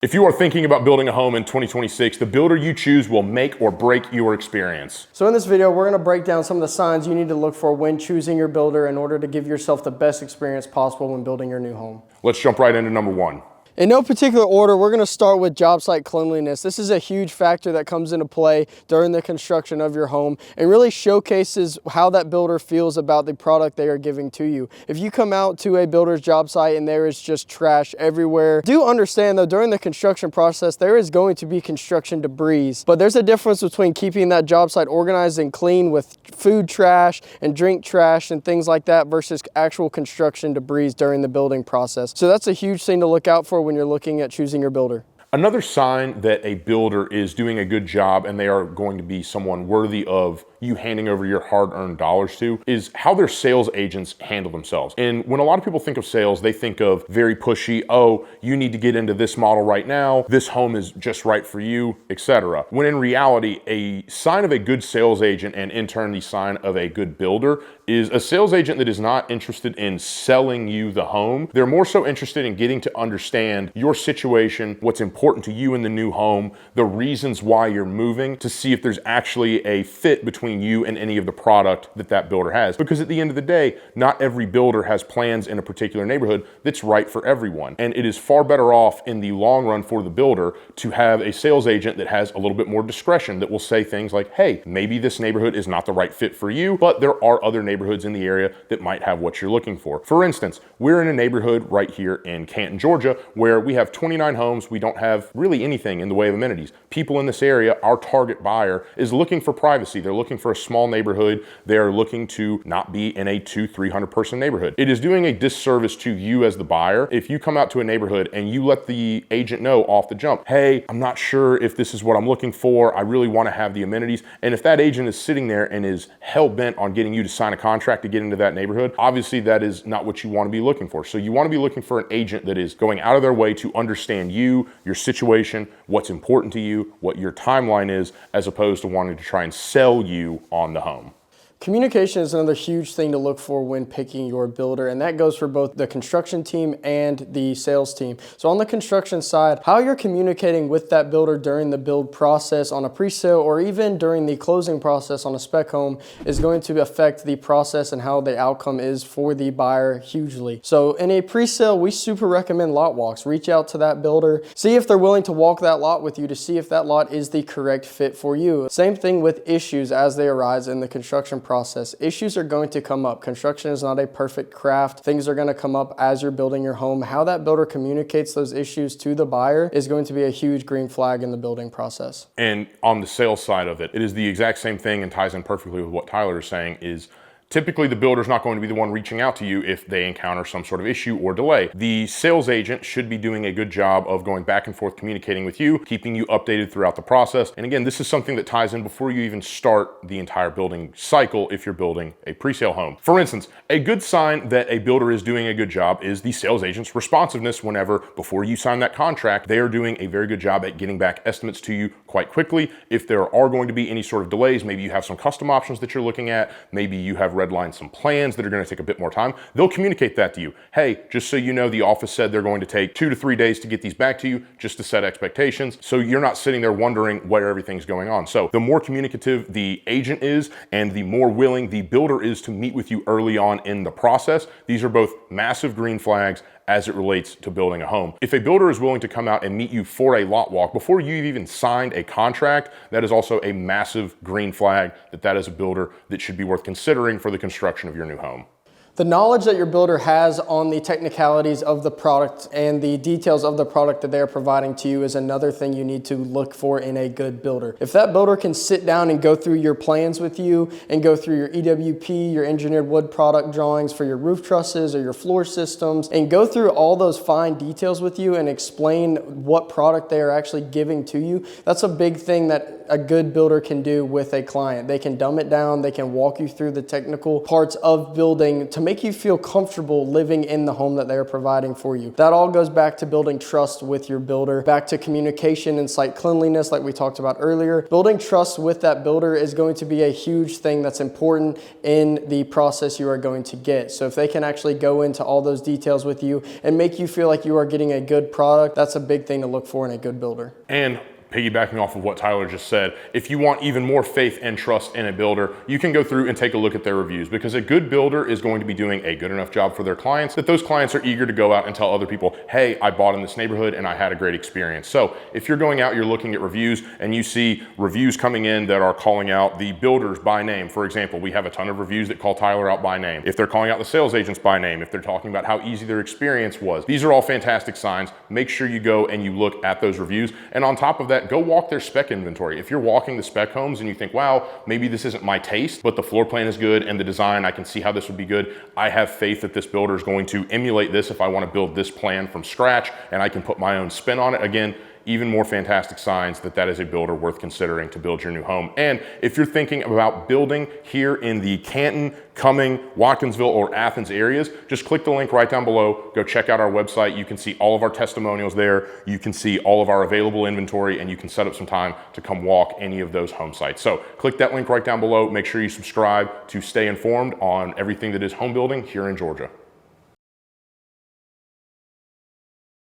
If you are thinking about building a home in 2026, the builder you choose will make or break your experience. So in this video, we're going to break down some of the signs you need to look for when choosing your builder in order to give yourself the best experience possible when building your new home. Let's jump right into number one. In no particular order, we're going to start with job site cleanliness. This is a huge factor that comes into play during the construction of your home and really showcases how that builder feels about the product they are giving to you. If you come out to a builder's job site and there is just trash everywhere, do understand though, during the construction process, there is going to be construction debris, but there's a difference between keeping that job site organized and clean with food trash and drink trash and things like that versus actual construction debris during the building process. So that's a huge thing to look out for when you're looking at choosing your builder. Another sign that a builder is doing a good job and they are going to be someone worthy of you handing over your hard-earned dollars to is how their sales agents handle themselves. And when a lot of people think of sales, they think of very pushy, oh, you need to get into this model right now, this home is just right for you, etc. When in reality, a sign of a good sales agent and in turn the sign of a good builder is a sales agent that is not interested in selling you the home. They're more so interested in getting to understand your situation, what's important to you in the new home, the reasons why you're moving, to see if there's actually a fit between you and any of the product that builder has. Because at the end of the day, not every builder has plans in a particular neighborhood that's right for everyone. And it is far better off in the long run for the builder to have a sales agent that has a little bit more discretion that will say things like, hey, maybe this neighborhood is not the right fit for you, but there are other neighborhoods in the area that might have what you're looking for. For instance, we're in a neighborhood right here in Canton, Georgia, where we have 29 homes. We don't have really anything in the way of amenities. People in this area, our target buyer, is looking for privacy. They're looking for a small neighborhood. They're looking to not be in a 200-300 person neighborhood. It is doing a disservice to you as the buyer if you come out to a neighborhood and you let the agent know off the jump, hey, I'm not sure if this is what I'm looking for. I really want to have the amenities. And if that agent is sitting there and is hell-bent on getting you to sign a contract to get into that neighborhood, obviously that is not what you want to be looking for. So you want to be looking for an agent that is going out of their way to understand you, your situation, what's important to you, what your timeline is, as opposed to wanting to try and sell you on the home. Communication is another huge thing to look for when picking your builder, and that goes for both the construction team and the sales team. So on the construction side, how you're communicating with that builder during the build process on a pre-sale or even during the closing process on a spec home is going to affect the process and how the outcome is for the buyer hugely. So in a pre-sale, we super recommend lot walks. Reach out to that builder, see if they're willing to walk that lot with you to see if that lot is the correct fit for you. Same thing with issues as they arise in the construction process. Issues are going to come up. Construction is not a perfect craft. Things are going to come up as you're building your home. How that builder communicates those issues to the buyer is going to be a huge green flag in the building process. And on the sales side of it, it is the exact same thing and ties in perfectly with what Tyler is saying is typically, the builder's not going to be the one reaching out to you if they encounter some sort of issue or delay. The sales agent should be doing a good job of going back and forth communicating with you, keeping you updated throughout the process. And again, this is something that ties in before you even start the entire building cycle if you're building a pre-sale home. For instance, a good sign that a builder is doing a good job is the sales agent's responsiveness whenever, before you sign that contract, they are doing a very good job at getting back estimates to you quite quickly. If there are going to be any sort of delays, maybe you have some custom options that you're looking at, maybe you have redline some plans that are going to take a bit more time, they'll communicate that to you. Hey, just so you know, the office said they're going to take 2 to 3 days to get these back to you, just to set expectations. So you're not sitting there wondering where everything's going on. So the more communicative the agent is and the more willing the builder is to meet with you early on in the process, these are both massive green flags as it relates to building a home. If a builder is willing to come out and meet you for a lot walk before you've even signed a contract, that is also a massive green flag that is a builder that should be worth considering for the construction of your new home. The knowledge that your builder has on the technicalities of the product and the details of the product that they're providing to you is another thing you need to look for in a good builder. If that builder can sit down and go through your plans with you and go through your EWP, your engineered wood product drawings for your roof trusses or your floor systems, and go through all those fine details with you and explain what product they are actually giving to you, that's a big thing that a good builder can do with a client. They can dumb it down, they can walk you through the technical parts of building to make you feel comfortable living in the home that they're providing for you. That all goes back to building trust with your builder, back to communication and site cleanliness like we talked about earlier. Building trust with that builder is going to be a huge thing that's important in the process you are going to get. So if they can actually go into all those details with you and make you feel like you are getting a good product, that's a big thing to look for in a good builder. And piggybacking off of what Tyler just said, if you want even more faith and trust in a builder, you can go through and take a look at their reviews, because a good builder is going to be doing a good enough job for their clients that those clients are eager to go out and tell other people, hey, I bought in this neighborhood and I had a great experience. So if you're going out, you're looking at reviews and you see reviews coming in that are calling out the builders by name. For example, we have a ton of reviews that call Tyler out by name. If they're calling out the sales agents by name, if they're talking about how easy their experience was, these are all fantastic signs. Make sure you go and you look at those reviews. And on top of that, go walk their spec inventory. If you're walking the spec homes and you think, wow, maybe this isn't my taste, but the floor plan is good and the design, I can see how this would be good. I have faith that this builder is going to emulate this if I want to build this plan from scratch and I can put my own spin on it. Again, even more fantastic signs that that is a builder worth considering to build your new home. And if you're thinking about building here in the Canton, Cumming, Watkinsville, or Athens areas, just click the link right down below. Go check out our website. You can see all of our testimonials there. You can see all of our available inventory, and you can set up some time to come walk any of those home sites. So click that link right down below. Make sure you subscribe to stay informed on everything that is home building here in Georgia.